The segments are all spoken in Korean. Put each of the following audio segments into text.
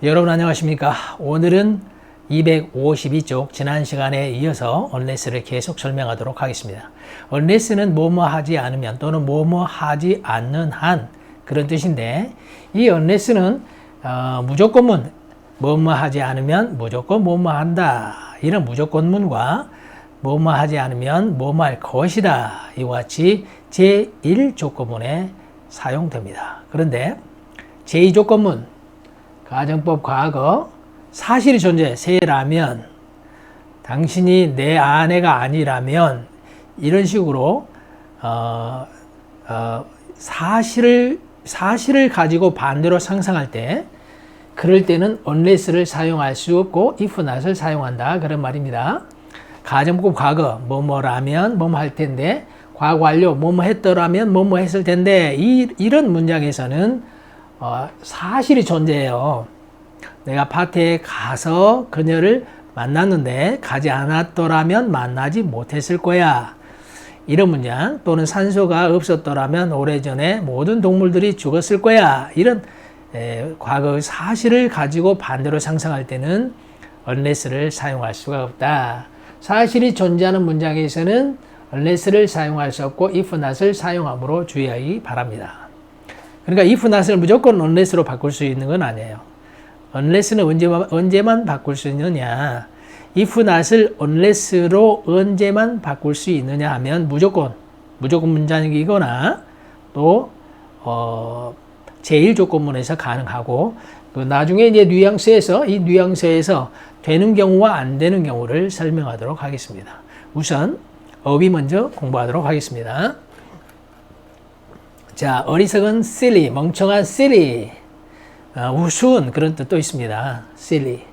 여러분 안녕하십니까? 오늘은 252쪽 지난 시간에 이어서 unless를 계속 설명하도록 하겠습니다. unless는 뭐뭐 하지 않으면 또는 뭐뭐 하지 않는 한 그런 뜻인데, 이 unless는 무조건문, 뭐뭐 하지 않으면 무조건 뭐뭐 한다, 이런 무조건문과 뭐뭐 하지 않으면 뭐뭐 할 것이다, 이와 같이 제1조건문에 사용됩니다. 그런데 제2조건문, 가정법 과거, 사실이 존재해 세라면, 당신이 내 아내가 아니라면, 이런 식으로 사실을 가지고 반대로 상상할 때, 그럴 때는 unless를 사용할 수 없고 if not을 사용한다, 그런 말입니다. 가정법 과거, 뭐뭐라면 뭐뭐 할 텐데, 과거 완료, 뭐뭐 했더라면 뭐뭐 했을 텐데, 이런 문장에서는 사실이 존재해요. 내가 파티에 가서 그녀를 만났는데 가지 않았더라면 만나지 못했을 거야, 이런 문장. 또는 산소가 없었더라면 오래전에 모든 동물들이 죽었을 거야, 이런 과거의 사실을 가지고 반대로 상상할 때는 unless를 사용할 수가 없다. 사실이 존재하는 문장에서는 unless를 사용할 수 없고 if not을 사용함으로 주의하기 바랍니다. 그러니까 if not을 무조건 unless로 바꿀 수 있는 건 아니에요. unless는 언제만 바꿀 수 있느냐, if not을 unless로 언제만 바꿀 수 있느냐 하면 무조건 문장이거나 또 제1조건문에서 가능하고, 그 나중에 이제 이 뉘앙스에서 되는 경우와 안 되는 경우를 설명하도록 하겠습니다. 우선 어휘 먼저 공부하도록 하겠습니다. 자, 어리석은 silly, 멍청한 silly, 우스운 그런 뜻도 있습니다. silly.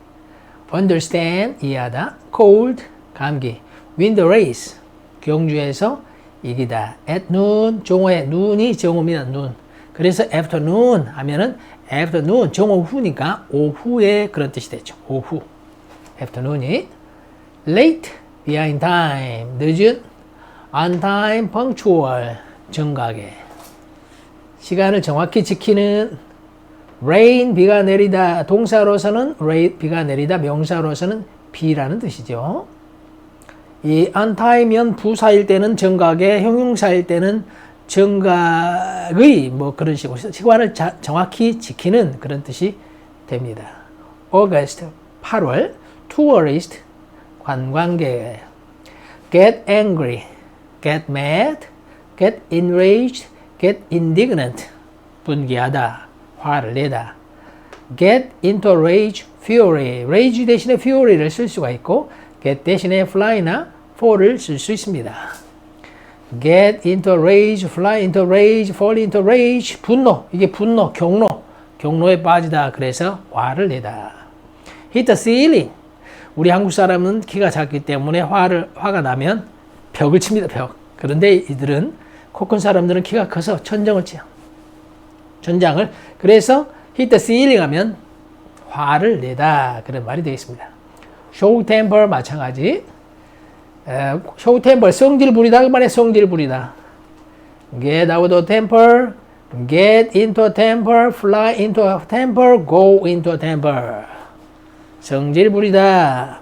understand, 이해하다. cold, 감기. win the race, 경주에서 이기다. at noon, 정오에, 눈이 정오입니다. 눈. 그래서 afternoon 하면은 afternoon, 정오 후니까 오후에 그런 뜻이 되죠. 오후. afternoon이. late, behind time, 늦은. on time, punctual, 정각에. 시간을 정확히 지키는. rain, 비가 내리다. 동사로서는 rain, 비가 내리다. 명사로서는 비라는 뜻이죠. 이 on time면 부사일 때는 정각에, 형용사일 때는 정각의 뭐 그런 식으로 시간을 정확히 지키는 그런 뜻이 됩니다. August, 8월. tourist, 관광객. get angry, get mad, get enraged, get indignant, 분개하다, 화를 내다. get into rage, fury. rage 대신에 fury를 쓸 수가 있고, get 대신에 fly나 fall을 쓸 수 있습니다. get into rage, fly into rage, fall into rage. 분노, 이게 분노, 경로에 빠지다. 그래서 화를 내다. hit the ceiling. 우리 한국 사람은 키가 작기 때문에 화가 나면 벽을 칩니다, 벽. 그런데 이들은, 코 큰 사람들은 키가 커서 천장을 치요. 천장을. 그래서 hit the ceiling 하면 화를 내다, 그런 말이 되겠습니다. show temper, 마찬가지. show temper, 성질 부리다, 그 말에 성질 부리다. get out of temper, get into a temper, fly into a temper, go into a temper. 성질 부리다.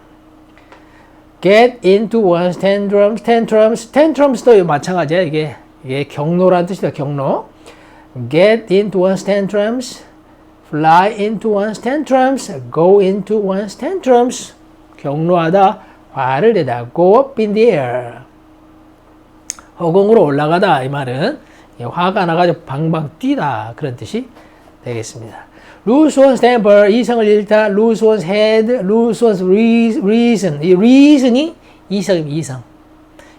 get into one's tantrums도 마찬가지야. 이게 경로라는 뜻이다, 경로. get into one's tantrums, fly into one's tantrums, go into one's tantrums. 경로하다, 화를 내다. go up in the air, 허공으로 올라가다. 이 말은 화가 나가지고 방방 뛰다, 그런 뜻이 되겠습니다. lose one's temper, 이성을 잃다. lose one's head, lose one's reason. 이 reason이 이성입니다, 이성.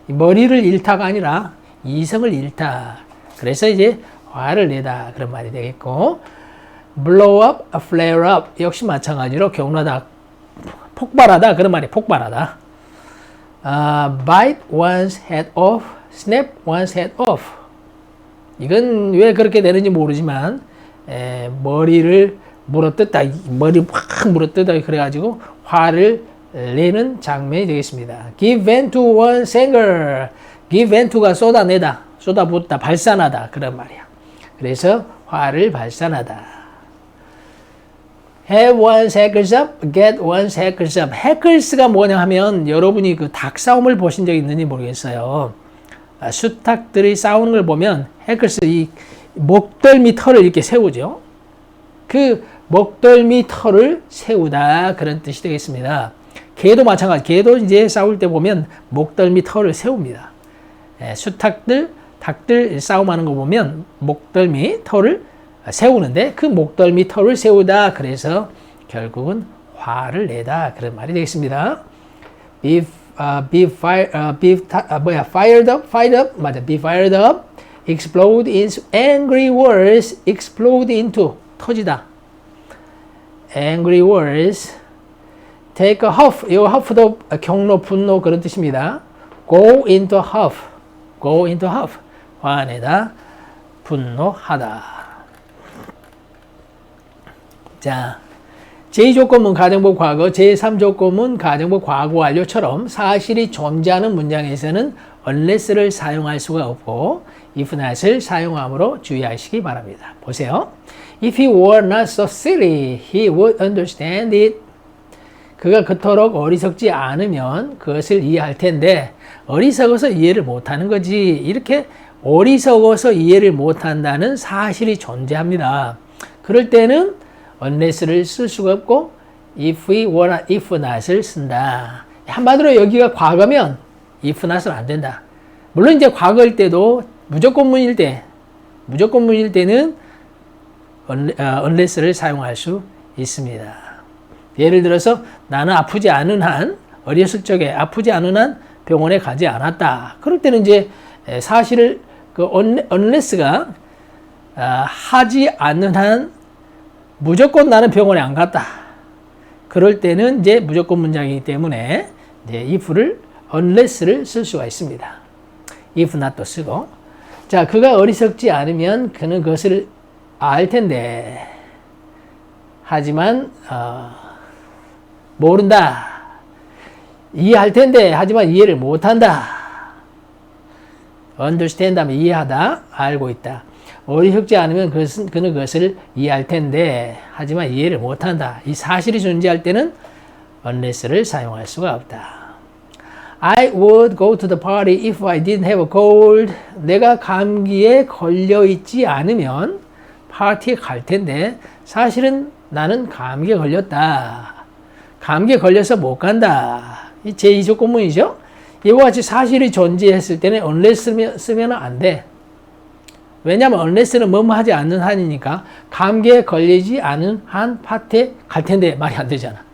머리를 잃다가 아니라 이성을 잃다. 그래서 이제 화를 내다, 그런 말이 되겠고, blow up, flare up, 역시 마찬가지로 경로하다, 폭발하다, 그런 말이 폭발하다. bite one's head off, snap one's head off. 이건 왜 그렇게 되는지 모르지만 머리를 물어뜯다, 머리 확 물어뜯다, 그래가지고 화를 내는 장면이 되겠습니다. give vent to one's anger. give vent to가 쏟아내다, 쏟아붓다, 발산하다, 그런 말이야. 그래서 화를 발산하다. have one's hackers up, get one's hackers up. hackers가 뭐냐 하면 여러분이 그 닭싸움을 보신 적 있는지 모르겠어요. 수탉들이 싸우는 걸 보면 해커스 이 목덜미 털을 이렇게 세우죠. 그 목덜미 털을 세우다 그런 뜻이 되겠습니다. 개도 마찬가지. 개도 이제 싸울 때 보면 목덜미 털을 세웁니다. 닭들 싸움하는 거 보면 목덜미 털을 세우는데 그 목덜미 털을 se우다 그래서 결국은 화를 내다 그런 말이 되겠습니다. fired up 맞아. be fired up, explode into angry words, explode into 터지다. angry words, take a huff. 이 huff도 경로, 분노 그런 뜻입니다. go into huff, go into huff. 화내다, 분노하다. 자, 제2조건문 가정법 과거, 제3조건문 가정법 과거 완료처럼 사실이 존재하는 문장에서는 unless를 사용할 수가 없고 if not을 사용함으로 주의하시기 바랍니다. 보세요. If he were not so silly, he would understand it. 그가 그토록 어리석지 않으면 그것을 이해할 텐데 어리석어서 이해를 못하는 거지. 이렇게 어리석어서 이해를 못한다는 사실이 존재합니다. 그럴 때는 unless를 쓸 수가 없고 if we were not, if not을 쓴다. 한마디로 여기가 과거면 if not은 안 된다. 물론 이제 과거일 때도 무조건문일 때는 unless를 사용할 수 있습니다. 예를 들어서 나는 아프지 않은 한 어렸을 적에 아프지 않은 한 병원에 가지 않았다. 그럴 때는 이제 사실을 그 unless가 하지 않는 한 무조건 나는 병원에 안 갔다. 그럴 때는 이제 무조건 문장이기 때문에 이제 if를 unless를 쓸 수가 있습니다. if not도 쓰고. 자, 그가 어리석지 않으면 그는 그것을 알 텐데. 하지만 모른다. 이해할 텐데 하지만 이해를 못한다. understand 하면 이해하다, 알고 있다. 어리석지 않으면 그는 그것을 이해할 텐데 하지만 이해를 못한다. 이 사실이 존재할 때는 unless를 사용할 수가 없다. I would go to the party if I didn't have a cold. 내가 감기에 걸려 있지 않으면 파티에 갈 텐데 사실은 나는 감기에 걸렸다. 감기에 걸려서 못 간다. 이 제2조건문이죠. 이와 같이 사실이 존재했을 때는 unless 쓰면 안 돼. 왜냐하면 unless는 뭐뭐 하지 않는 한이니까 감기에 걸리지 않은 한 파티에 갈 텐데 말이 안 되잖아.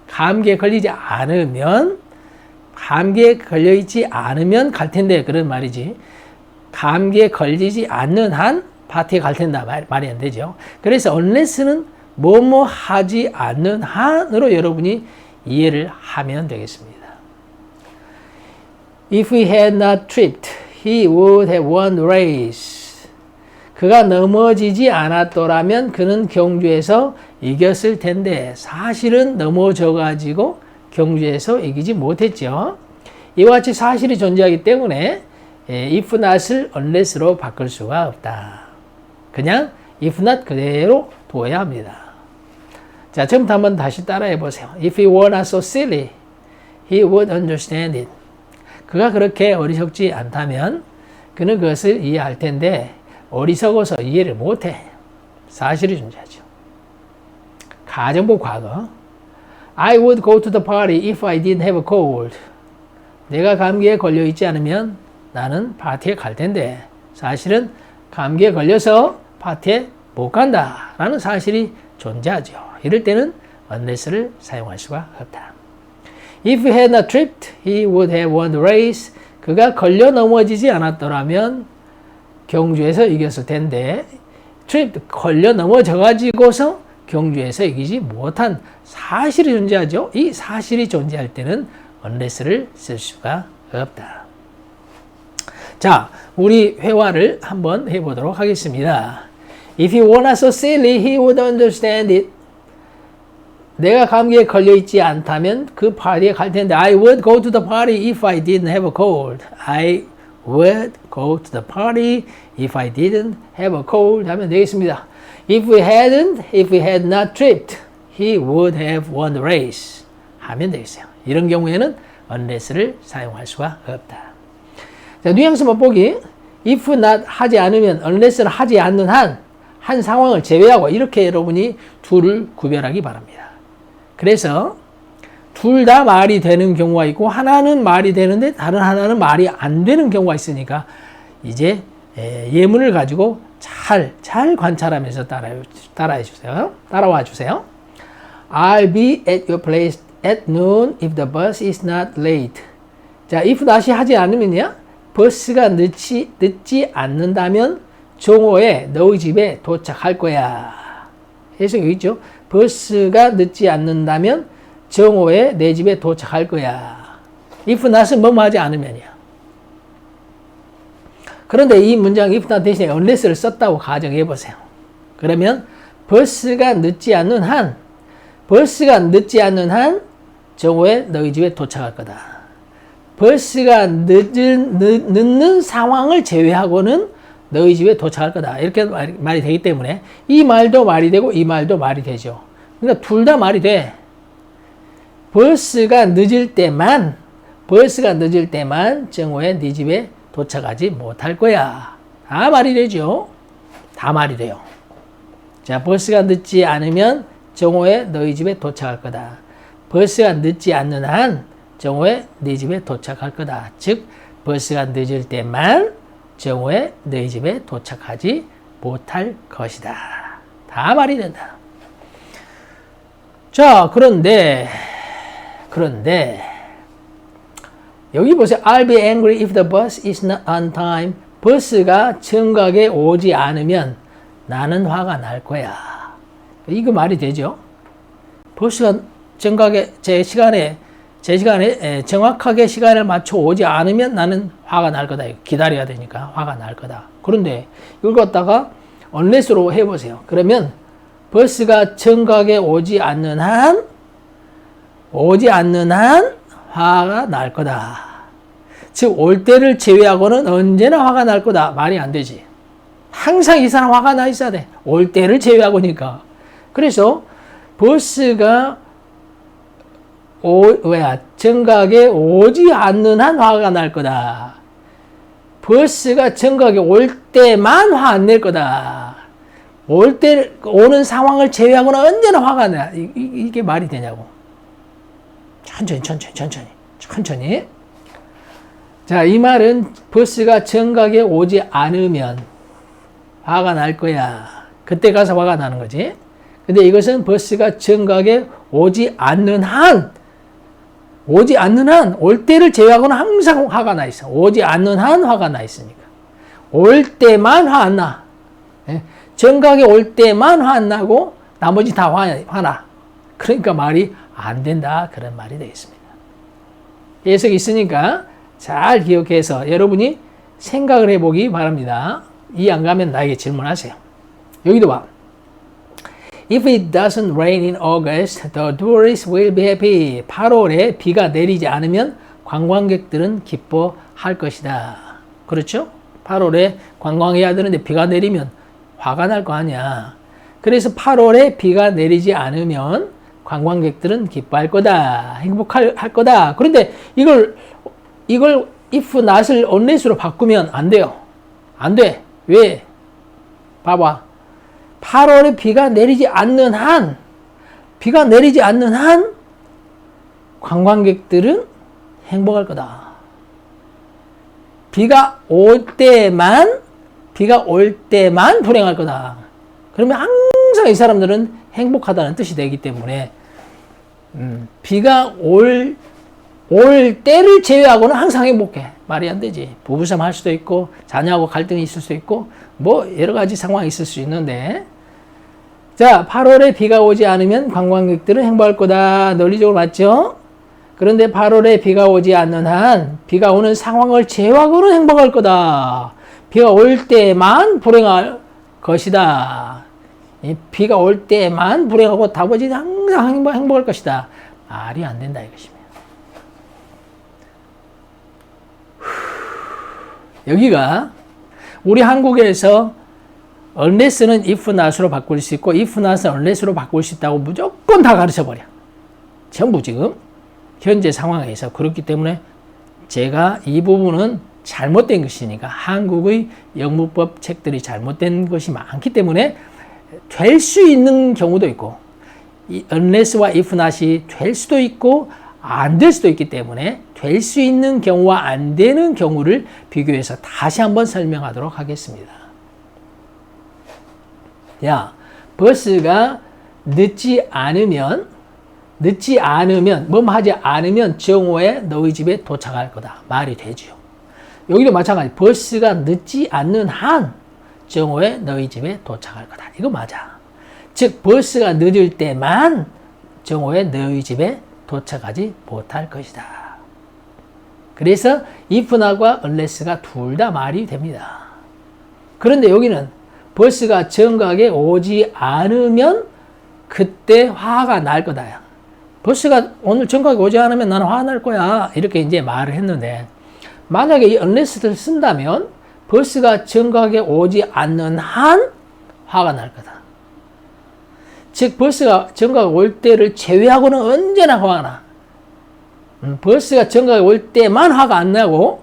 감기에 걸리지 않으면 갈 텐데 그런 말이지. 감기에 걸리지 않는 한 파티에 갈 텐데 말이 안 되죠. 그래서 unless는 뭐뭐 하지 않는 한으로 여러분이 이해를 하면 되겠습니다. If he had not tripped, he would have won the race. 그가 넘어지지 않았더라면 그는 경주에서 이겼을 텐데 사실은 넘어져가지고 경주에서 이기지 못했죠. 이와 같이 사실이 존재하기 때문에 if not을 unless로 바꿀 수가 없다. 그냥 if not 그대로 둬야 합니다. 자, 지금부터 한번 다시 따라해 보세요. If he were not so silly, he would understand it. 그가 그렇게 어리석지 않다면 그는 그것을 이해할 텐데 어리석어서 이해를 못해. 사실이 존재하죠. 가정법 과거. I would go to the party if I didn't have a cold. 내가 감기에 걸려 있지 않으면 나는 파티에 갈 텐데 사실은 감기에 걸려서 파티에 못 간다 라는 사실이 존재하죠. 이럴 때는 unless를 사용할 수가 없다. If he had not tripped, he would have won the race. 그가 걸려 넘어지지 않았더라면 경주에서 이겼을 텐데 트립 걸려 넘어져가지고서 경주에서 이기지 못한 사실이 존재하죠. 이 사실이 존재할 때는 unless를 쓸 수가 없다. 자, 우리 회화를 한번 해보도록 하겠습니다. If he were not so silly, he would understand it. 내가 감기에 걸려 있지 않다면 그 파티에 갈 텐데 I would go to the party if I didn't have a cold. I would go to the party if I didn't have a cold 하면 되겠습니다. If we had not tripped, he would have won the race 하면 되겠어요. 이런 경우에는 unless를 사용할 수가 없다. 자, 뉘앙스 맛보기. if not 하지 않으면 unless를 하지 않는 한 상황을 제외하고 이렇게 여러분이 둘을 구별하기 바랍니다. 그래서 둘 다 말이 되는 경우가 있고 하나는 말이 되는데 다른 하나는 말이 안 되는 경우가 있으니까 이제 예문을 가지고 잘 관찰하면서 따라와 주세요. I'll be at your place at noon if the bus is not late. 자, if 다시 하지 않으면요. 버스가 늦지 않는다면 정오에 너희 집에 도착할 거야. 해석이 있죠? 버스가 늦지 않는다면 정오에 내 집에 도착할 거야. if not은 뭐뭐 하지 않으면이야. 그런데 이 문장 if not 대신에 unless를 썼다고 가정해 보세요. 그러면 버스가 늦지 않는 한 정오에 너희 집에 도착할 거다. 버스가 늦는 상황을 제외하고는 너희 집에 도착할 거다. 이렇게 말이 되기 때문에 이 말도 말이 되고 이 말도 말이 되죠. 그러니까 둘 다 말이 돼. 버스가 늦을 때만 정오에 네 집에 도착하지 못할 거야. 다 말이 되죠. 다 말이 돼요. 자, 버스가 늦지 않으면 정오에 너희 집에 도착할 거다. 버스가 늦지 않는 한 정오에 네 집에 도착할 거다. 즉 버스가 늦을 때만 정오에 너희 집에 도착하지 못할 것이다. 다 말이 된다. 자, 그런데 여기 보세요. I'll be angry if the bus is not on time. 버스가 정각에 오지 않으면 나는 화가 날 거야. 이거 말이 되죠? 버스가 정각에 제 시간에 정확하게 시간을 맞춰 오지 않으면 나는 화가 날 거다. 기다려야 되니까 화가 날 거다. 그런데 이걸 갖다가 unless로 해보세요. 그러면 버스가 정각에 오지 않는 한 화가 날 거다. 즉, 올 때를 제외하고는 언제나 화가 날 거다. 말이 안 되지. 항상 이 사람 화가 나 있어야 돼. 올 때를 제외하고니까. 그래서 버스가 정각에 오지 않는 한 화가 날 거다. 버스가 정각에 올 때만 화 안 낼 거다. 오는 상황을 제외하고는 언제나 화가 나. 이게 말이 되냐고. 천천히. 자, 이 말은 버스가 정각에 오지 않으면 화가 날 거야. 그때 가서 화가 나는 거지. 근데 이것은 버스가 정각에 오지 않는 한, 올 때를 제외하고는 항상 화가 나 있어. 오지 않는 한 화가 나 있으니까. 올 때만 화 안 나. 정각에 올 때만 화 안 나고 나머지 다 화나. 그러니까 말이 안 된다. 그런 말이 되겠습니다. 해석이 있으니까 잘 기억해서 여러분이 생각을 해보기 바랍니다. 이해 안 가면 나에게 질문하세요. 여기도 봐. If it doesn't rain in August, the tourists will be happy. 8월에 비가 내리지 않으면 관광객들은 기뻐할 것이다. 그렇죠? 8월에 관광해야 되는데 비가 내리면 화가 날 거 아니야. 그래서 8월에 비가 내리지 않으면 관광객들은 기뻐할 거다. 행복할 거다. 그런데 이걸 if not을 unless로 바꾸면 안 돼요. 안 돼. 왜? 봐봐. 8월에 비가 내리지 않는 한 관광객들은 행복할 거다. 비가 올 때만 불행할 거다. 그러면 항상 이 사람들은 행복하다는 뜻이 되기 때문에 비가 올 때를 제외하고는 항상 행복해. 말이 안 되지. 부부싸움 할 수도 있고 자녀하고 갈등이 있을 수도 있고 뭐 여러 가지 상황이 있을 수 있는데, 자, 8월에 비가 오지 않으면 관광객들은 행복할 거다. 논리적으로 맞죠? 그런데 8월에 비가 오지 않는 한 비가 오는 상황을 제외하고는 행복할 거다. 비가 올 때만 불행할 것이다. 비가 올 때만 불행하고 나머지는 항상 행복할 것이다. 말이 안 된다 이것입니다. 여기가 우리 한국에서 unless는 if not으로 바꿀 수 있고 if not은 unless로 바꿀 수 있다고 무조건 다 가르쳐버려. 전부 지금 현재 상황에서. 그렇기 때문에 제가 이 부분은 잘못된 것이니까 한국의 영문법 책들이 잘못된 것이 많기 때문에 될 수 있는 경우도 있고 이 unless와 if not이 될 수도 있고 안 될 수도 있기 때문에 될 수 있는 경우와 안 되는 경우를 비교해서 다시 한번 설명하도록 하겠습니다. 야, 버스가 늦지 않으면 뭐뭐 하지 않으면 정오에 너희 집에 도착할 거다. 말이 되죠. 여기도 마찬가지. 버스가 늦지 않는 한 정오에 너희 집에 도착할 거다. 이거 맞아. 즉 버스가 늦을 때만 정오에 너희 집에 도착하지 못할 것이다. 그래서 if not과 unless가 둘 다 말이 됩니다. 그런데 여기는 버스가 정각에 오지 않으면 그때 화가 날 거다. 버스가 오늘 정각에 오지 않으면 나는 화가 날 거야. 이렇게 이제 말을 했는데 만약에 이 unless를 쓴다면 버스가 정각에 오지 않는 한 화가 날 거다. 즉 버스가 정각에 올 때를 제외하고는 언제나 화가 나. 버스가 정각에 올 때만 화가 안 나고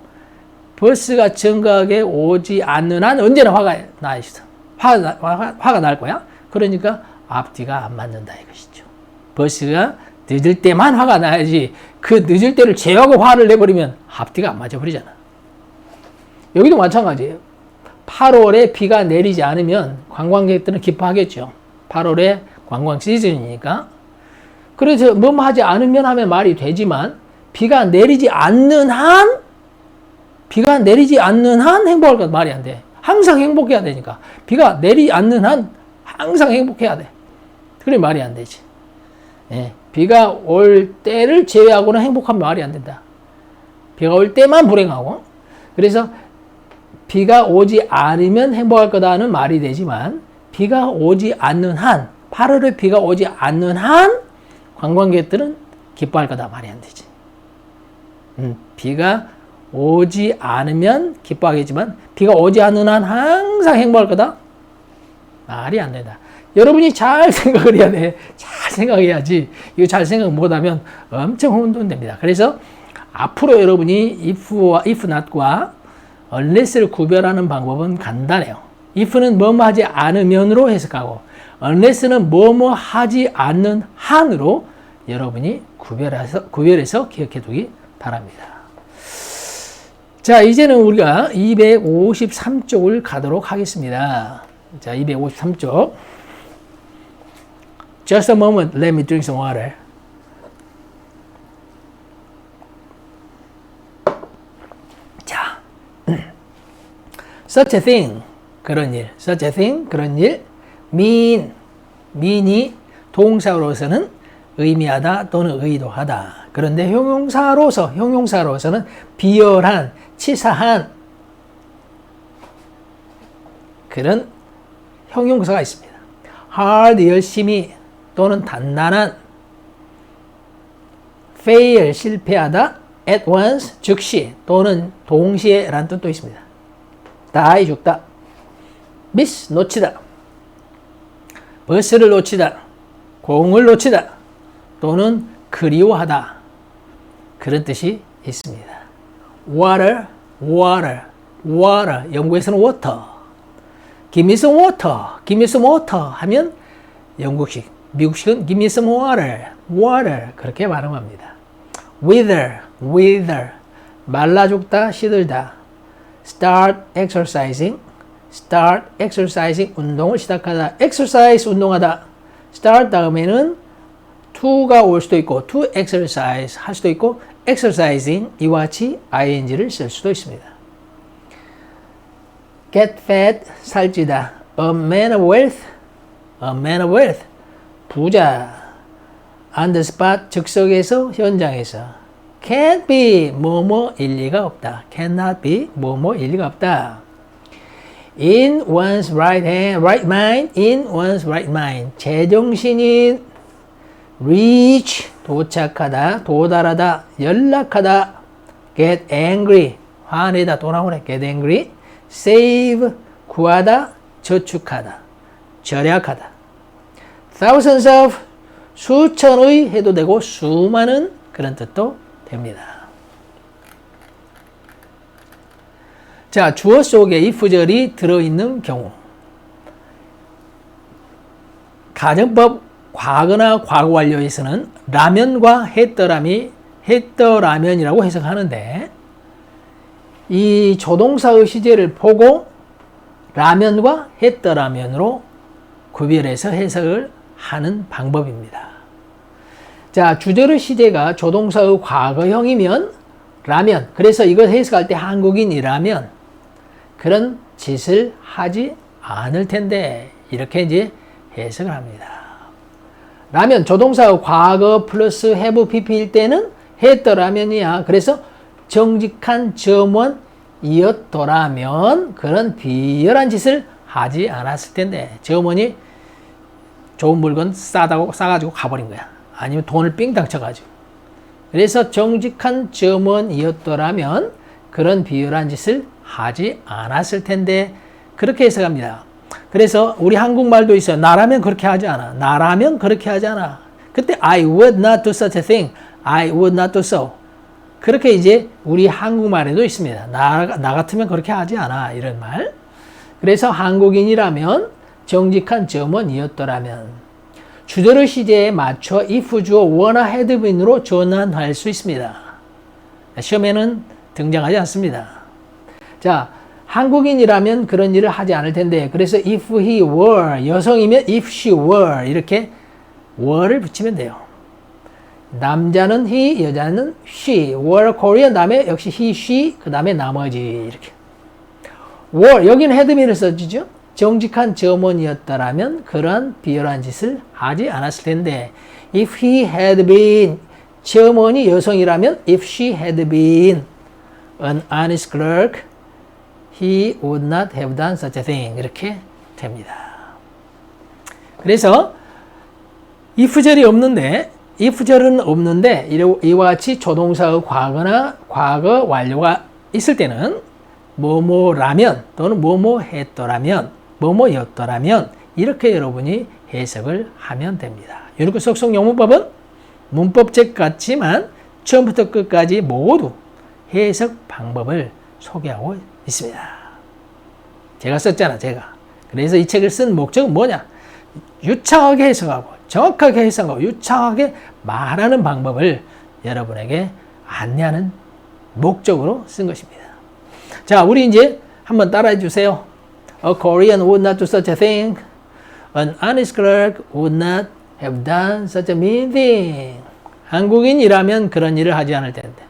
버스가 정각에 오지 않는 한 언제나 화가 나 있어. 화가 날 거야. 그러니까 앞뒤가 안 맞는다 이것이죠. 버스가 늦을 때만 화가 나야지 그 늦을 때를 제외하고 화를 내버리면 앞뒤가 안 맞아 버리잖아. 여기도 마찬가지예요. 8월에 비가 내리지 않으면 관광객들은 기뻐하겠죠. 8월에 관광 시즌이니까. 그래서 뭐뭐 하지 않으면 하면 말이 되지만 비가 내리지 않는 한 행복할 것 말이 안 돼. 항상 행복해야 되니까. 비가 내리지 않는 한 항상 행복해야 돼. 그래 말이 안 되지. 예, 비가 올 때를 제외하고는 행복한 말이 안 된다. 비가 올 때만 불행하고. 그래서 비가 오지 않으면 행복할 거다는 말이 되지만 비가 오지 않는 한 8월에 비가 오지 않는 한 관광객들은 기뻐할 거다 말이 안 되지. 비가 오지 않으면 기뻐하겠지만 비가 오지 않는 한 항상 행복할 거다? 말이 안 된다. 여러분이 잘 생각을 해야 돼. 잘 생각해야지. 이거 잘 생각 못하면 엄청 혼돈됩니다. 그래서 앞으로 여러분이 if not과 unless를 구별하는 방법은 간단해요. if는 뭐뭐 하지 않으면으로 해석하고 unless는 뭐뭐 하지 않는 한으로 여러분이 구별해서 기억해 두기 바랍니다. 자, 이제는 우리가 253쪽을 가도록 하겠습니다. 자, 253쪽. Just a moment, let me drink some water. 자, such a thing, 그런 일, such a thing, 그런 일, mean이 동사로서는 의미하다 또는 의도하다. 그런데 형용사로서는 비열한, 치사한 그런 형용사가 있습니다. hard, 열심히 또는 단단한, fail, 실패하다, at once, 즉시 또는 동시에 라는 뜻도 있습니다. die, 죽다, miss, 놓치다, 버스를 놓치다, 공을 놓치다 또는 그리워하다 그런 뜻이 있습니다. water, 영국에서는 water, give me some water 하면 영국식, 미국식은 give me some water 그렇게 발음합니다. wither, 말라 죽다, 시들다, start exercising, 운동을 시작하다, exercise, 운동하다, start 다음에는 to가 올 수도 있고 to exercise 할 수도 있고 exercising 이와 같이 ing를 쓸 수도 있습니다. get fat, 살찌다, a man of wealth, 부자, on the spot, 즉석에서, 현장에서, can't be, 뭐뭐 일리가 없다, cannot be, 뭐뭐 일리가 없다. in one's right mind, 제정신인, reach, 도착하다, 도달하다, 연락하다, get angry, 화내다, 또 나오네, get angry, save, 구하다, 저축하다, 절약하다. thousands of 수천의 해도 되고 수많은 그런 뜻도 됩니다. 자, 주어 속에 if절이 들어있는 경우 가정법 과거나 과거 완료에서는 라면과 했더라면이라고 해석하는데 이 조동사의 시제를 보고 라면과 했더라면으로 구별해서 해석을 하는 방법입니다. 자, 주절의 시제가 조동사의 과거형이면 라면, 그래서 이걸 해석할 때 한국인이라면 그런 짓을 하지 않을 텐데 이렇게 이제 해석을 합니다. 라면 조동사의 과거 플러스 have pp일 때는 했더라면이야. 그래서 정직한 점원이었더라면 그런 비열한 짓을 하지 않았을 텐데 점원이 좋은 물건 싸가지고 가버린 거야. 아니면 돈을 삥땅 쳐가지고. 그래서 정직한 점원이었더라면 그런 비열한 짓을 하지 않았을 텐데 그렇게 해석합니다. 그래서 우리 한국말도 있어요. 나라면 그렇게 하지 않아. 나라면 그렇게 하지 않아. 그때 I would not do such a thing. I would not do so. 그렇게 이제 우리 한국말에도 있습니다. 나 같으면 그렇게 하지 않아. 이런 말. 그래서 한국인이라면 정직한 점원이었더라면 주절의 시제에 맞춰 if 주어 wanna had been으로 전환할 수 있습니다. 시험에는 등장하지 않습니다. 자, 한국인이라면 그런 일을 하지 않을 텐데 그래서 if he were 여성이면 if she were 이렇게 were를 붙이면 돼요. 남자는 he, 여자는 she, were Korean 다음에 역시 he, she 그 다음에 나머지 이렇게 were 여기는 had been을 써주죠. 정직한 점원이었다라면 그러한 비열한 짓을 하지 않았을 텐데 if he had been 점원이 여성이라면 if she had been an honest clerk he would not have done such a thing 이렇게 됩니다. 그래서 if절이 없는데 if절은 없는데 이와 같이 조동사의 과거나 과거 완료가 있을 때는 뭐뭐라면 또는 뭐뭐 했더라면 뭐뭐였더라면 이렇게 여러분이 해석을 하면 됩니다. 유니크 속성 영문법은 문법책 같지만 처음부터 끝까지 모두 해석 방법을 소개하고 있습니다. 제가 썼잖아, 제가. 그래서 이 책을 쓴 목적은 뭐냐? 유창하게 해석하고 정확하게 해석하고 유창하게 말하는 방법을 여러분에게 안내하는 목적으로 쓴 것입니다. 자, 우리 이제 한번 따라해 주세요. A Korean would not do such a thing. An honest clerk would not have done such a mean thing. 한국인이라면 그런 일을 하지 않을 텐데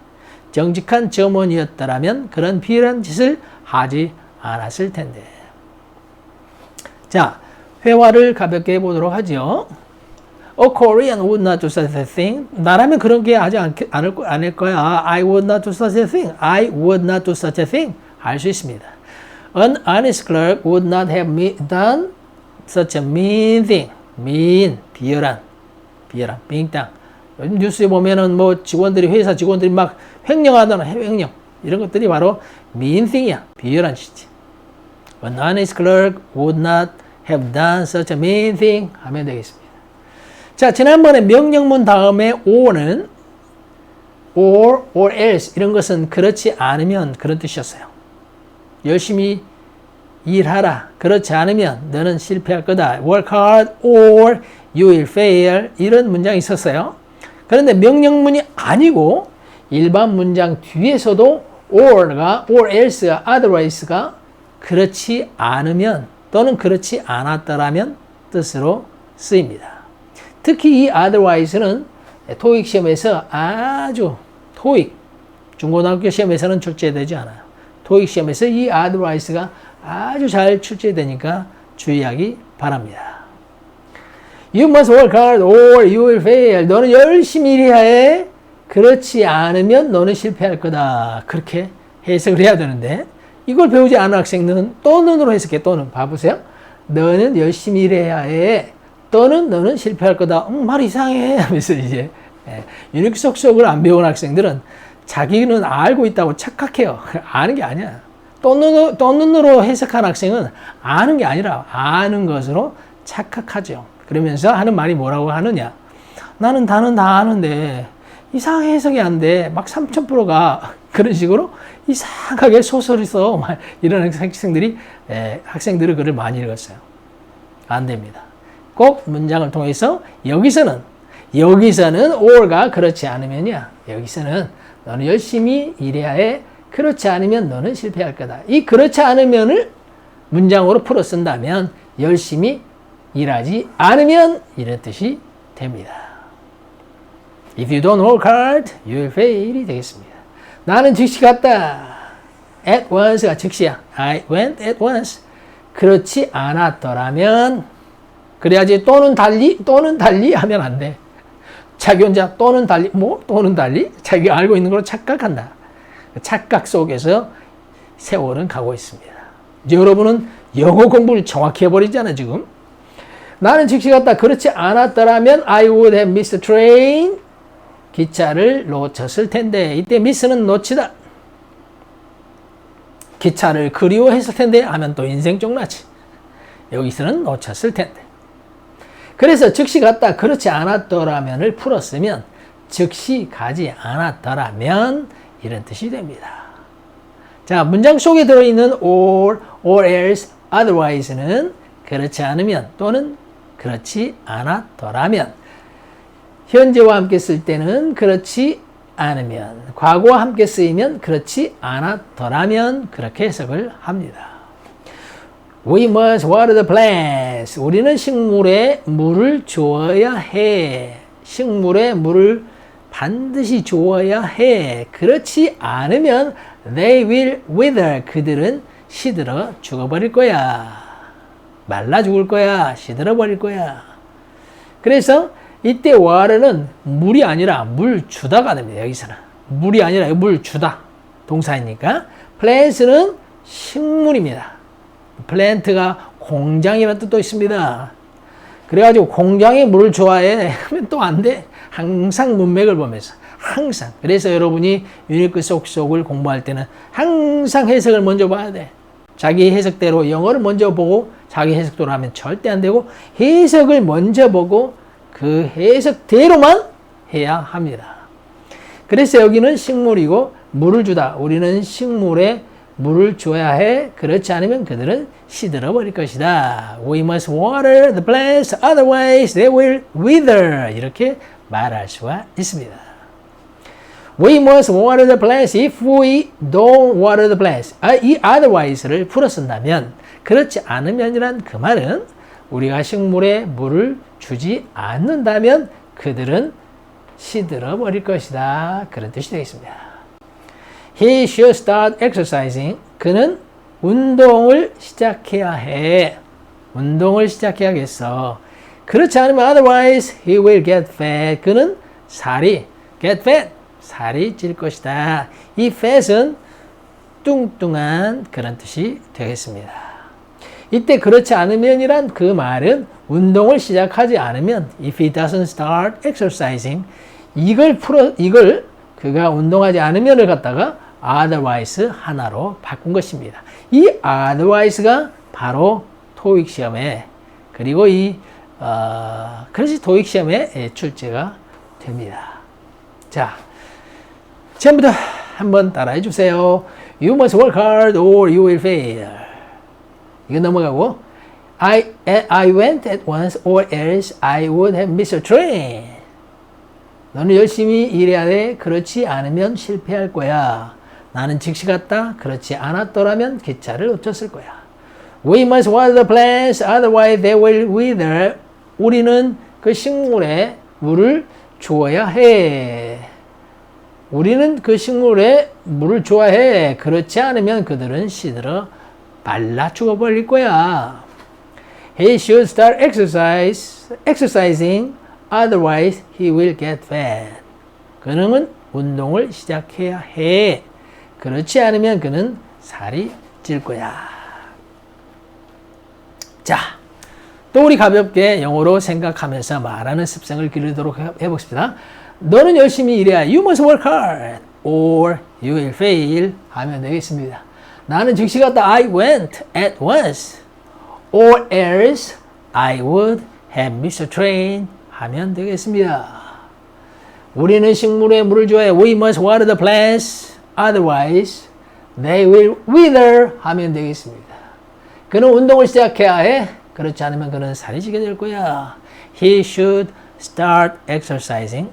정직한 점원이었더라면 그런 비열한 짓을 하지 않았을 텐데. 자, 회화를 가볍게 해보도록 하죠. A Korean would not do such a thing. 나라면 그런 게 하지 않을 거야. I would not do such a thing. I would not do such a thing. 할 수 있습니다. An honest clerk would not have done such a mean thing. mean, 비열한, 빙땅. 요즘 뉴스에 보면은 뭐 직원들이, 회사 직원들이 막 횡령하다나 횡령. 이런 것들이 바로 mean thing이야. 비열한 짓이지. An honest clerk would not have done such a mean thing. 하면 되겠습니다. 자, 지난번에 명령문 다음에 or는 or else 이런 것은 그렇지 않으면 그런 뜻이었어요. 열심히 일하라. 그렇지 않으면 너는 실패할 거다. Work hard or you will fail. 이런 문장이 있었어요. 그런데 명령문이 아니고 일반 문장 뒤에서도 or가 or else가 otherwise가 그렇지 않으면 또는 그렇지 않았더라면 뜻으로 쓰입니다. 특히 이 otherwise는 토익 시험에서 아주 중고등학교 시험에서는 출제되지 않아요. 토익 시험에서 이 otherwise가 아주 잘 출제되니까 주의하기 바랍니다. You must work hard or you will fail. 너는 열심히 일해야 해. 그렇지 않으면 너는 실패할 거다. 그렇게 해석을 해야 되는데 이걸 배우지 않은 학생들은 또는으로 해석해. 또는 봐보세요. 너는 열심히 일해야 해. 또는 너는 실패할 거다. 말 이상해. 하면서 이제 유니크 속속을 안 배운 학생들은 자기는 알고 있다고 착각해요. 아는 게 아니야. 또 눈으로 해석한 학생은 아는 게 아니라 아는 것으로 착각하죠. 그러면서 하는 말이 뭐라고 하느냐. 나는 단은 다 아는데 이상하게 해석이 안 돼. 막 3000%가 그런 식으로 이상하게 소설을 써. 막 이런 학생들은 글을 많이 읽었어요. 안 됩니다. 꼭 문장을 통해서 여기서는 or가 그렇지 않으면요. 여기서는 너는 열심히 일해야 해. 그렇지 않으면 너는 실패할 거다. 이 그렇지 않으면을 문장으로 풀어 쓴다면 열심히 일하지 않으면 이런 뜻이 됩니다. If you don't work hard, you will fail이 되겠습니다. 나는 즉시 갔다. At once가 즉시야. I went at once. 그렇지 않았더라면 그래야지 또는 달리 하면 안 돼. 자기 혼자 또는 달리 자기가 알고 있는 걸로 착각한다. 착각 속에서 세월은 가고 있습니다. 여러분은 영어 공부를 정확히 해버리잖아요, 지금. 나는 즉시 갔다. 그렇지 않았더라면 I would have missed the train. 기차를 놓쳤을 텐데. 이때 miss는 놓치다. 기차를 그리워했을 텐데 하면 또 인생 쪽나지. 여기서는 놓쳤을 텐데. 그래서 즉시 갔다. 그렇지 않았더라면을 풀었으면 즉시 가지 않았더라면 이런 뜻이 됩니다. 자, 문장 속에 들어있는 or else, otherwise는 그렇지 않으면 또는 그렇지 않았더라면, 현재와 함께 쓸 때는 그렇지 않으면, 과거와 함께 쓰이면 그렇지 않았더라면 그렇게 해석을 합니다. We must water the plants. 우리는 식물에 물을 주어야 해. 식물에 물을 반드시 주어야 해. 그렇지 않으면 they will wither. 그들은 시들어 죽어버릴 거야. 말라 죽을 거야. 시들어 버릴 거야. 그래서 이때 water는 물이 아니라 물 주다가 됩니다. 여기서는 물이 아니라 물 주다 동사이니까. plants는 식물입니다. 플랜트가 공장이라는 뜻도 있습니다. 그래가지고 공장에 물을 좋아해 하면 또 안 돼. 항상 문맥을 보면서 항상. 그래서 여러분이 유니크 속속을 공부할 때는 항상 해석을 먼저 봐야 돼. 자기 해석대로 영어를 먼저 보고 자기 해석대로 하면 절대 안 되고, 해석을 먼저 보고 그 해석대로만 해야 합니다. 그래서 여기는 식물이고 물을 주다. 우리는 식물에 물을 줘야 해. 그렇지 않으면 그들은 시들어 버릴 것이다. We must water the plants, otherwise they will wither. 이렇게 말할 수가 있습니다. We must water the plants if we don't water the plants. 이 otherwise를 풀어 쓴다면, 그렇지 않으면이란 그 말은 우리가 식물에 물을 주지 않는다면 그들은 시들어 버릴 것이다. 그런 뜻이 되겠습니다. He should start exercising. 그는 운동을 시작해야 해. 운동을 시작해야겠어. 그렇지 않으면 otherwise he will get fat. 그는 get fat. 살이 찔 것이다. 이 fat은 뚱뚱한 그런 뜻이 되겠습니다. 이때 그렇지 않으면이란 그 말은 운동을 시작하지 않으면 if he doesn't start exercising, 이걸 그가 운동하지 않으면을 갖다가 otherwise 하나로 바꾼 것입니다. 이 otherwise가 바로 토익 시험에, 그리고 그래서 토익 시험에 출제가 됩니다. 자, 전부 다 한번 따라해 주세요. You must work hard or you will fail. 이거 넘어가고, I went at once or else I would have missed a train. 너는 열심히 일해야 돼. 그렇지 않으면 실패할 거야. 나는 즉시 갔다. 그렇지 않았더라면 기차를 놓쳤을 거야. We must water the plants, otherwise they will wither. 우리는 그 식물에 물을 주어야 해. 우리는 그 식물에 물을 줘야 해. 그렇지 않으면 그들은 시들어 말라 죽어버릴 거야. He should start exercising, otherwise he will get fat. 그는 운동을 시작해야 해. 그렇지 않으면 그는 살이 찔 거야. 자, 또 우리 가볍게 영어로 생각하면서 말하는 습성을 기르도록 해봅시다. 너는 열심히 일해야. You must work hard or you will fail 하면 되겠습니다. 나는 즉시 갔다. I went at once. Or else I would have missed a train. 하면 되겠습니다. 우리는 식물에 물을 줘야 해. We must water the plants. Otherwise they will wither. 하면 되겠습니다. 그는 운동을 시작해야 해. 그렇지 않으면 그는 살이 찌게 될 거야. He should start exercising.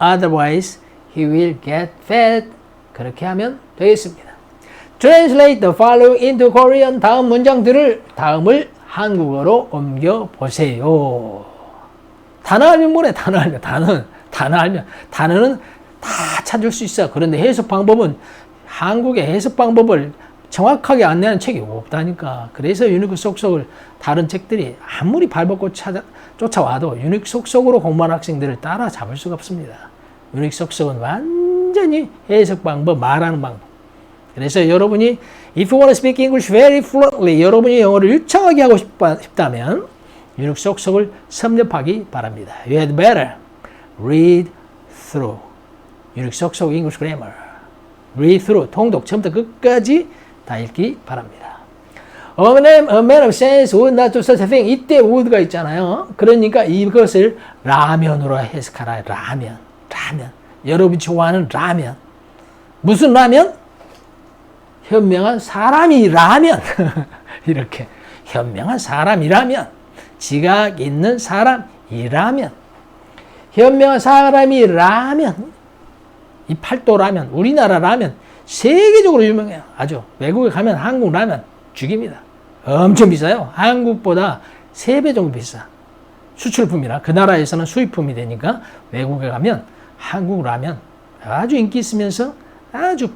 Otherwise he will get fat. 그렇게 하면 되겠습니다. Translate the following into Korean. 다음을 한국어로 옮겨 보세요. 단어 알면 뭐래? 단어 알면. 단어는 다 찾을 수 있어. 그런데 해석 방법은 한국의 해석 방법을 정확하게 안내하는 책이 없다니까. 그래서 유니크 속속을 다른 책들이 아무리 발벗고 쫓아와도 유니크 속속으로 공부하는 학생들을 따라잡을 수가 없습니다. 유니크 속속은 완전히 해석 방법, 말하는 방법. 그래서 여러분이 if you want to speak English very fluently, 여러분이 영어를 유창하게 하고 싶다면 유니크 속속을 섭렵하기 바랍니다. You had better read through 유니크 속속 English grammar. read through 통독 처음부터 끝까지 다 읽기 바랍니다. A man of sense would not do such a thing. 이때 would가 있잖아요. 그러니까 이것을 라면으로 해석하라. 라면. 여러분이 좋아하는 라면. 무슨 라면? 현명한 사람이라면. 이렇게 현명한 사람이라면. 지각 있는 사람이라면. 현명한 사람이라면. 이 팔도 라면, 우리나라 라면 세계적으로 유명해요. 아주 외국에 가면 한국 라면 죽입니다. 엄청 비싸요. 한국보다 3배 정도 비싸. 수출품이라 그 나라에서는 수입품이 되니까 외국에 가면 한국 라면 아주 인기 있으면서 아주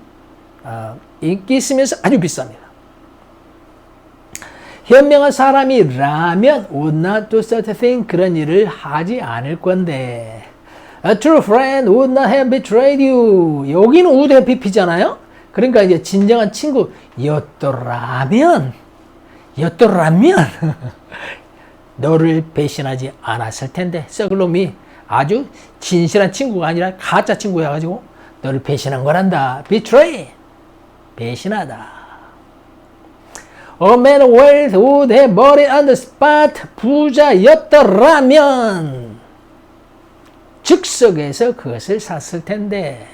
비쌉니다. 현명한 사람이라면 would not do such a thing. 그런 일을 하지 않을 건데. A true friend would not have betrayed you. 여기는 would have pp잖아요. 그러니까 이제 진정한 친구였더라면 너를 배신하지 않았을 텐데. 썩을 놈이 아주 진실한 친구가 아니라 가짜 친구여가지고 너를 배신한 거란다. betray. 배신하다. A man of wealth would have bought it on the spot. 부자였더라면 즉석에서 그것을 샀을 텐데.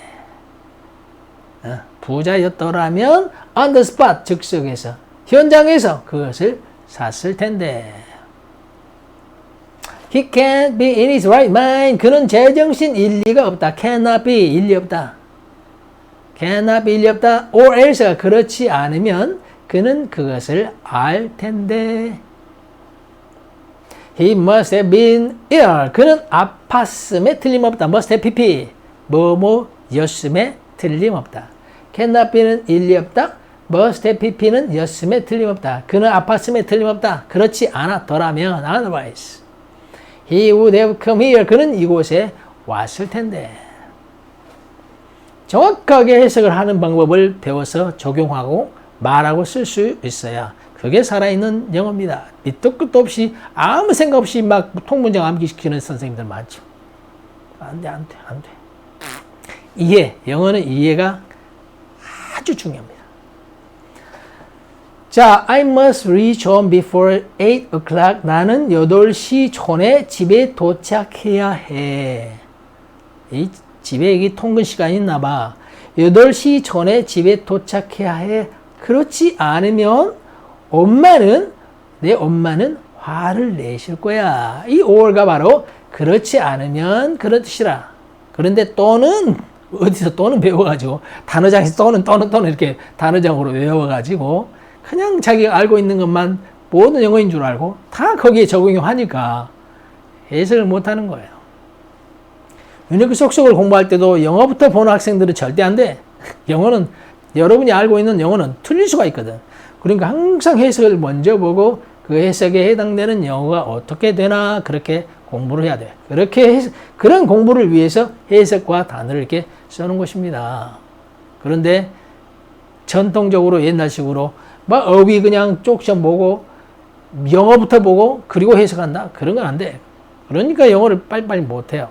부자였더라면 on the spot, 즉석에서, 현장에서 그것을 샀을 텐데. He can't be in his right mind. 그는 제정신 일리가 없다. cannot be, 일리 없다. cannot be, 일리 없다. or else가 그렇지 않으면 그는 그것을 알 텐데. He must have been ill. 그는 아팠음에 틀림없다. must have pp. 뭐뭐였음에 틀림없다. cannot be는 일리 없다. must have pp는 였음에 틀림없다. 그는 아팠음에 틀림없다. 그렇지 않았더라면 otherwise. He would have come here. 그는 이곳에 왔을 텐데. 정확하게 해석을 하는 방법을 배워서 적용하고 말하고 쓸 수 있어야 그게 살아있는 영어입니다. 밑도 끝도 없이 아무 생각 없이 막 통문장 암기시키는 선생님들 많죠. 안 돼. 이해, 영어는 이해가 아주 중요합니다. 자, I must reach home before 8 o'clock. 나는 8시 전에 집에 도착해야 해. 이 집에 이게 통근 시간이 있나 봐. 8시 전에 집에 도착해야 해. 그렇지 않으면 내 엄마는 화를 내실 거야. 이 or가 바로 그렇지 않으면 그런 뜻이라. 그런데 또는 어디서 또는 배워가지고 단어장에서 또는 이렇게 단어장으로 외워가지고 그냥 자기가 알고 있는 것만 모든 영어인 줄 알고 다 거기에 적용하니까 해석을 못하는 거예요. 유니크 속속을 공부할 때도 영어부터 보는 학생들은 절대 안 돼. 영어는 여러분이 알고 있는 영어는 틀릴 수가 있거든. 그러니까 항상 해석을 먼저 보고 그 해석에 해당되는 영어가 어떻게 되나 그렇게 공부를 해야 돼. 그런 공부를 위해서 해석과 단어를 이렇게 쓰는 것입니다. 그런데 전통적으로 옛날식으로 막 어휘 그냥 쪽점 보고 영어부터 보고 그리고 해석한다? 그런 건 안 돼. 그러니까 영어를 빨리빨리 못해요.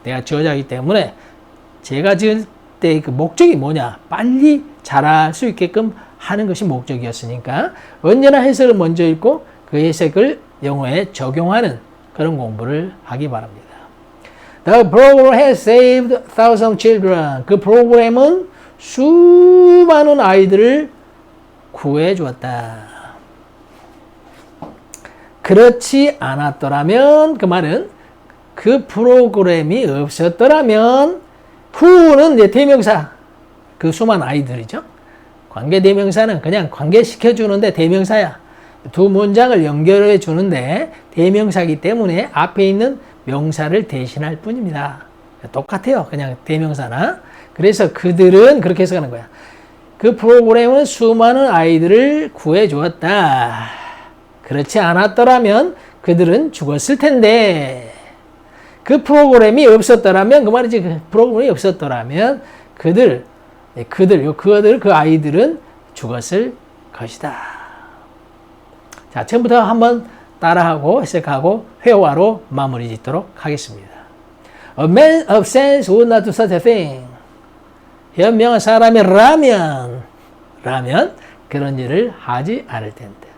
내가 저자이기 때문에 제가 지을 때 그 목적이 뭐냐? 빨리 잘할 수 있게끔 하는 것이 목적이었으니까 언제나 해석을 먼저 읽고 그 해석을 영어에 적용하는 그런 공부를 하기 바랍니다. The program has saved thousands children. 그 프로그램은 수많은 아이들을 구해 주었다. 그렇지 않았더라면, 그 말은 그 프로그램이 없었더라면, who는 이제 대명사, 그 수많은 아이들이죠. 관계 대명사는 그냥 관계시켜 주는데 대명사야. 두 문장을 연결해 주는데 대명사이기 때문에 앞에 있는 명사를 대신할 뿐입니다. 똑같아요. 그냥 대명사나. 그래서 그들은 그렇게 해석하는 거야. 그 프로그램은 수많은 아이들을 구해 주었다. 그렇지 않았더라면 그들은 죽었을 텐데. 그 프로그램이 없었더라면, 그 말이지, 그 프로그램이 없었더라면 그 아이들은 죽었을 것이다. 자, 처음부터 한번 따라하고 해석하고 회화로 마무리 짓도록 하겠습니다. A man of sense would not do such a thing. 현명한 사람이라면 그런 일을 하지 않을 텐데.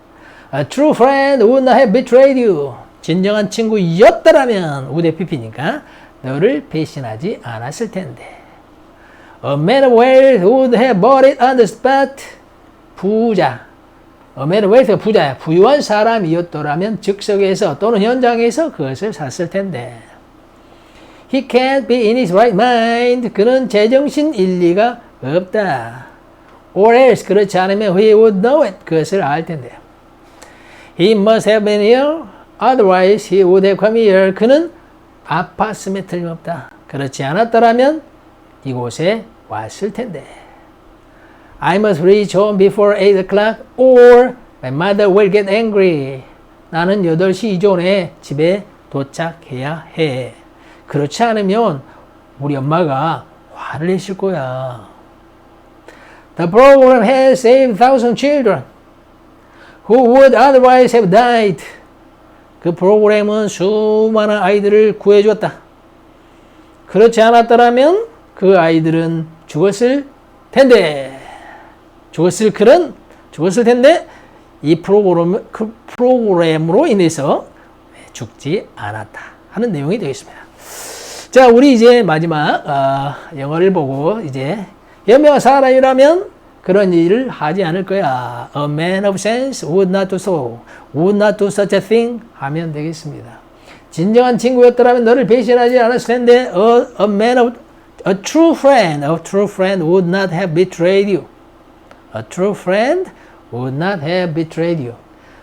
A true friend would not have betrayed you. 진정한 친구였더라면, 우대 PP니까 너를 배신하지 않았을 텐데. A man of wealth would have bought it on the spot. 부자. A man of wealth가 부자야. 부유한 사람이었더라면 즉석에서 또는 현장에서 그것을 샀을 텐데. He can't be in his right mind. 그는 제정신 일리가 없다. Or else, 그렇지 않으면 he would know it. 그것을 알 텐데. He must have been ill. Otherwise, he would have come here. 그는 아팠음에 틀림없다. 그렇지 않았더라면 이곳에 왔을 텐데. I must reach home before 8 o'clock or my mother will get angry. 나는 8시 이전에 집에 도착해야 해. 그렇지 않으면 우리 엄마가 화를 내실 거야. The program has saved thousands children who would otherwise have died. 그 프로그램은 수많은 아이들을 구해주었다. 그렇지 않았더라면 그 아이들은 죽었을 텐데. 죽었을 텐데 이 프로그램으로 인해서 죽지 않았다 하는 내용이 되겠습니다. 자, 우리 이제 마지막 영어를 보고 이제 현명한 사람이라면 그런 일을 하지 않을 거야. A man of sense would not do so. Would not do such a thing 하면 되겠습니다. 진정한 친구였더라면 너를 배신하지 않았을 텐데 a true friend would not have betrayed you. A true friend would not have betrayed you.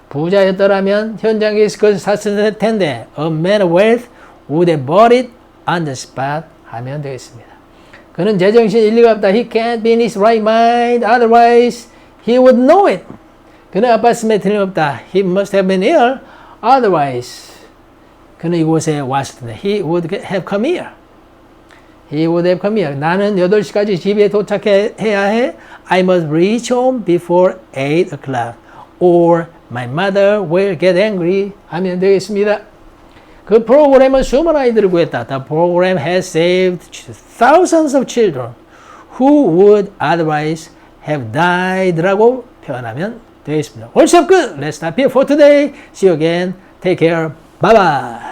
부자였더라면 현장에서 그것을 샀을 텐데 a man of wealth would have bought it on the spot 하면 되겠습니다. 그는 제정신 일리가 없다. He can't be in his right mind. Otherwise, he would know it. 그는 아팠음에 틀림없다. He must have been ill. Otherwise, 그는 이곳에 왔을 텐데. He would have come here. He would have come here. 나는 8시까지 집에 도착해야 해. I must reach home before 8 o'clock. Or my mother will get angry. 하면 되겠습니다. 그 프로그램은 수많은 아이들을 구했다. The program has saved thousands of children who would otherwise have died 라고 표현하면 되겠습니다. All set good. Let's stop here for today. See you again. Take care. Bye bye.